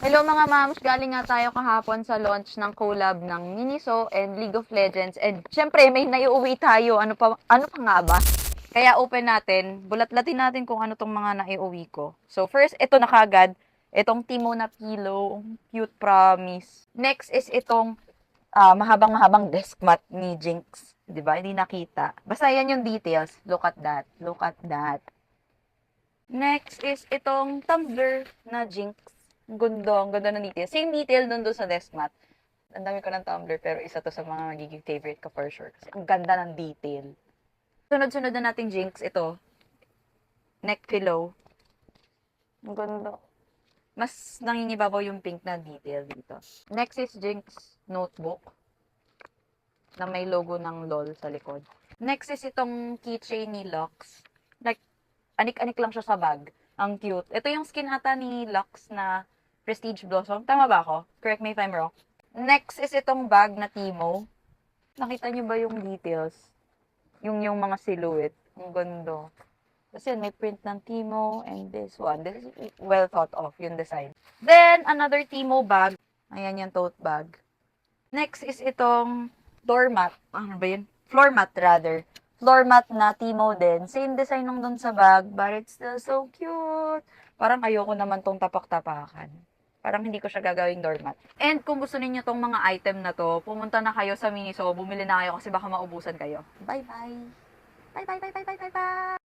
Hello mga mams, galing nga tayo kahapon sa launch ng collab ng Miniso and League of Legends. And syempre, may naiuwi tayo. Ano pa nga ba? Kaya open natin, bulat-latin natin kung ano tong mga naiuwi ko. So first, ito na kagad. Itong Timo na pillow. Cute, promise. Next is itong mahabang-mahabang desk mat ni Jinx. 'Di ba? Hindi nakita. Basta yan yung details. Look at that. Look at that. Next is itong tumbler na Jinx. Ang ganda ng detail. Same detail doon sa desk mat. Ang dami ko ng tumbler, pero isa to sa mga magiging favorite ko for sure. Kasi ang ganda ng detail. Sunod-sunod na nating Jinx, ito. Neck pillow. Ang ganda. Mas nangingibabaw yung pink na detail dito. Next is Jinx notebook na may logo ng LOL sa likod. Next is itong keychain ni Lux. Like, anik-anik lang siya sa bag. Ang cute. Ito yung skin ata ni Lux na Prestige Blossom. Tama ba ako? Correct me if I'm wrong. Next is itong bag na Timo. Nakita niyo ba yung details? Yung mga silhouette. Ang ganda. Kasi may print ng Timo and this one. This is well thought of yung design. Then, another Timo bag. Ayan yung tote bag. Next is itong doormat. Ano ba yun? Floor mat rather. Floor mat na Timo din. Same design nung dun sa bag, but it's still so cute. Parang ayoko naman tong tapak-tapakan. Parang hindi ko siya gagawing doormat. And kung gusto niyo tong mga item na to, pumunta na kayo sa Miniso, bumili na kayo kasi baka maubusan kayo. Bye-bye! Bye-bye!